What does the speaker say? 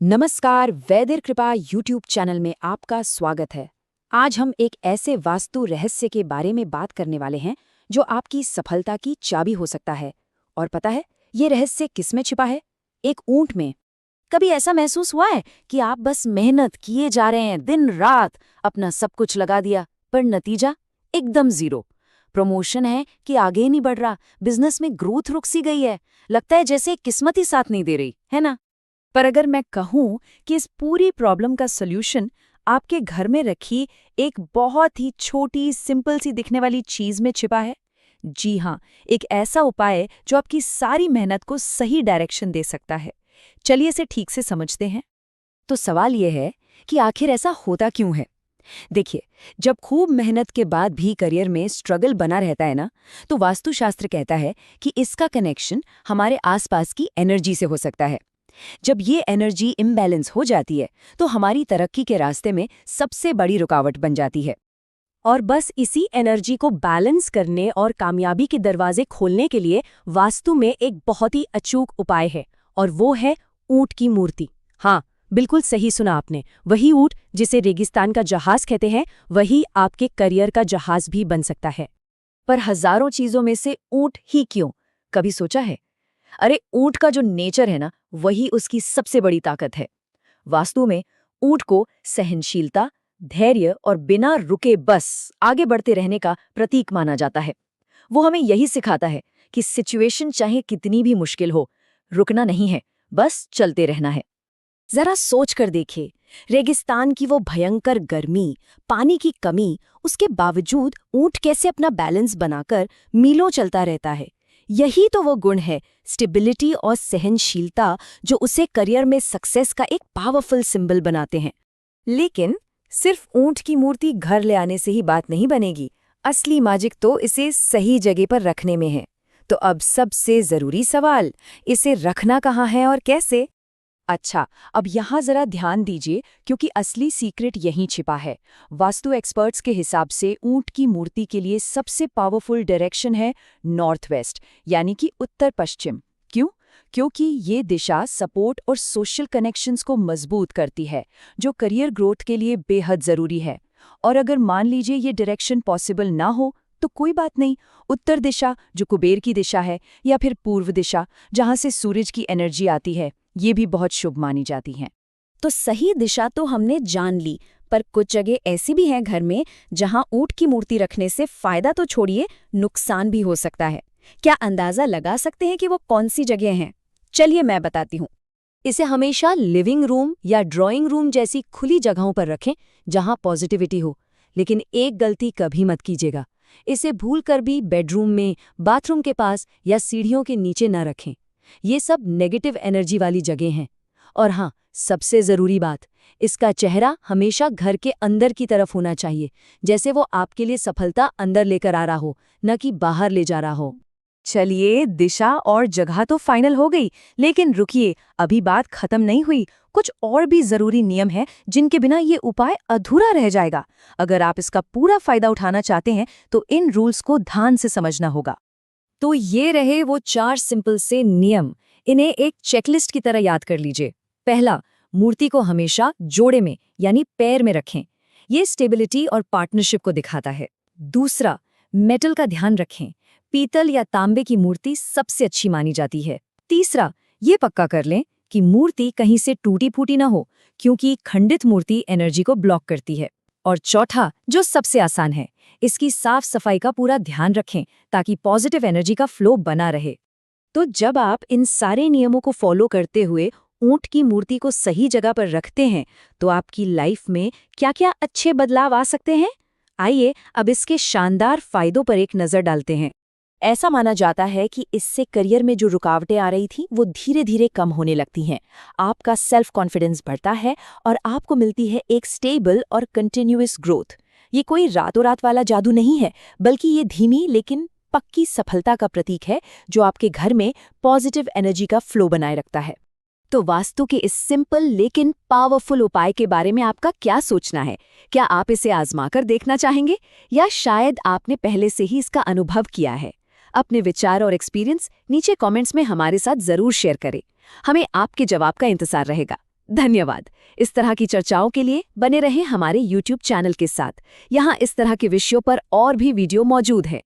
नमस्कार, वैदिक कृपा यूट्यूब चैनल में आपका स्वागत है। आज हम एक ऐसे वास्तु रहस्य के बारे में बात करने वाले हैं जो आपकी सफलता की चाबी हो सकता है। और पता है, ये रहस्य किसमें छिपा है? एक ऊंट में। कभी ऐसा महसूस हुआ है कि आप बस मेहनत किए जा रहे हैं, दिन रात अपना सब कुछ लगा दिया, पर नतीजा एकदम जीरो। प्रमोशन है कि आगे नहीं बढ़ रहा, बिजनेस में ग्रोथ रुक सी गई है, लगता है जैसे किस्मत ही साथ नहीं दे रही, है ना? पर अगर मैं कहूं कि इस पूरी प्रॉब्लम का सॉल्यूशन आपके घर में रखी एक बहुत ही छोटी सिंपल सी दिखने वाली चीज में छिपा है। जी हाँ, एक ऐसा उपाय जो आपकी सारी मेहनत को सही डायरेक्शन दे सकता है। चलिए इसे ठीक से समझते हैं। तो सवाल यह है कि आखिर ऐसा होता क्यों है। देखिए, जब खूब मेहनत के बाद भी करियर में स्ट्रगल बना रहता है ना, तो वास्तुशास्त्र कहता है कि इसका कनेक्शन हमारे आसपास की एनर्जी से हो सकता है। जब ये एनर्जी इम्बैलेंस हो जाती है तो हमारी तरक्की के रास्ते में सबसे बड़ी रुकावट बन जाती है। और बस इसी एनर्जी को बैलेंस करने और कामयाबी के दरवाजे खोलने के लिए वास्तु में एक बहुत ही अचूक उपाय है, और वो है ऊंट की मूर्ति। हाँ, बिल्कुल सही सुना आपने। वही ऊंट जिसे रेगिस्तान का जहाज कहते हैं, वही आपके करियर का जहाज भी बन सकता है। पर हजारों चीजों में से ऊंट ही क्यों, कभी सोचा है? अरे, ऊंट का जो नेचर है ना, वही उसकी सबसे बड़ी ताकत है। वास्तु में ऊंट को सहनशीलता, धैर्य और बिना रुके बस आगे बढ़ते रहने का प्रतीक माना जाता है। वो हमें यही सिखाता है कि सिचुएशन चाहे कितनी भी मुश्किल हो, रुकना नहीं है, बस चलते रहना है। जरा सोच कर देखिए, रेगिस्तान की वो भयंकर गर्मी, पानी की कमी, उसके बावजूद ऊंट कैसे अपना बैलेंस बनाकर मीलों चलता रहता है। यही तो वो गुण है, स्टेबिलिटी और सहनशीलता, जो उसे करियर में सक्सेस का एक पावरफुल सिंबल बनाते हैं। लेकिन सिर्फ ऊंट की मूर्ति घर ले आने से ही बात नहीं बनेगी। असली मैजिक तो इसे सही जगह पर रखने में है। तो अब सबसे जरूरी सवाल, इसे रखना कहाँ है और कैसे? अच्छा, अब यहाँ जरा ध्यान दीजिए, क्योंकि असली सीक्रेट यहीं छिपा है। वास्तु एक्सपर्ट्स के हिसाब से ऊंट की मूर्ति के लिए सबसे पावरफुल डायरेक्शन है नॉर्थ वेस्ट, यानी कि उत्तर पश्चिम। क्यों? क्योंकि ये दिशा सपोर्ट और सोशल कनेक्शंस को मजबूत करती है, जो करियर ग्रोथ के लिए बेहद जरूरी है। और अगर मान लीजिए ये डायरेक्शन पॉसिबल ना हो, तो कोई बात नहीं। उत्तर दिशा, जो कुबेर की दिशा है, या फिर पूर्व दिशा, जहाँ से सूरज की एनर्जी आती है, ये भी बहुत शुभ मानी जाती हैं। तो सही दिशा तो हमने जान ली, पर कुछ जगह ऐसी भी हैं घर में जहां ऊंट की मूर्ति रखने से फायदा तो छोड़िए, नुकसान भी हो सकता है। क्या अंदाजा लगा सकते हैं कि वो कौन सी जगह हैं? चलिए मैं बताती हूँ। इसे हमेशा लिविंग रूम या ड्राइंग रूम जैसी खुली जगहों पर रखें जहां पॉजिटिविटी हो। लेकिन एक गलती कभी मत कीजिएगा, इसे भूल कर भी बेडरूम में, बाथरूम के पास या सीढ़ियों के नीचे न रखें। ये सब नेगेटिव एनर्जी वाली जगह हैं। और हाँ, सबसे ज़रूरी बात, इसका चेहरा हमेशा घर के अंदर की तरफ होना चाहिए, जैसे वो आपके लिए सफलता अंदर लेकर आ रहा हो, न कि बाहर ले जा रहा हो। चलिए, दिशा और जगह तो फाइनल हो गई, लेकिन रुकिए, अभी बात खत्म नहीं हुई। कुछ और भी ज़रूरी नियम हैं जिनके बिना ये उपाय अधूरा रह जाएगा। अगर आप इसका पूरा फायदा उठाना चाहते हैं तो इन रूल्स को ध्यान से समझना होगा। तो ये रहे वो 4 सिंपल से नियम। इन्हें एक चेकलिस्ट की तरह याद कर लीजिए। पहला, मूर्ति को हमेशा जोड़े में यानी पैर में रखें। ये स्टेबिलिटी और पार्टनरशिप को दिखाता है। दूसरा, मेटल का ध्यान रखें। पीतल या तांबे की मूर्ति सबसे अच्छी मानी जाती है। तीसरा, ये पक्का कर लें कि मूर्ति कहीं से टूटी फूटी ना हो, क्योंकि खंडित मूर्ति एनर्जी को ब्लॉक करती है। और चौथा, जो सबसे आसान है, इसकी साफ सफाई का पूरा ध्यान रखें ताकि पॉजिटिव एनर्जी का फ्लो बना रहे। तो जब आप इन सारे नियमों को फॉलो करते हुए ऊंट की मूर्ति को सही जगह पर रखते हैं, तो आपकी लाइफ में क्या-क्या अच्छे बदलाव आ सकते हैं। आइए अब इसके शानदार फायदों पर एक नजर डालते हैं। ऐसा माना जाता है कि इससे करियर में जो रुकावटें आ रही थीं, वो धीरे धीरे कम होने लगती हैं। आपका सेल्फ कॉन्फिडेंस बढ़ता है और आपको मिलती है एक स्टेबल और कंटिन्यूअस ग्रोथ। ये कोई रातों रात वाला जादू नहीं है, बल्कि ये धीमी लेकिन पक्की सफलता का प्रतीक है, जो आपके घर में पॉजिटिव एनर्जी का फ्लो बनाए रखता है। तो वास्तु के इस सिंपल लेकिन पावरफुल उपाय के बारे में आपका क्या सोचना है? क्या आप इसे आजमाकर देखना चाहेंगे, या शायद आपने पहले से ही इसका अनुभव किया है? अपने विचार और एक्सपीरियंस नीचे कमेंट्स में हमारे साथ जरूर शेयर करें। हमें आपके जवाब का इंतजार रहेगा। धन्यवाद। इस तरह की चर्चाओं के लिए बने रहें हमारे YouTube चैनल के साथ। यहाँ इस तरह के विषयों पर और भी वीडियो मौजूद हैं।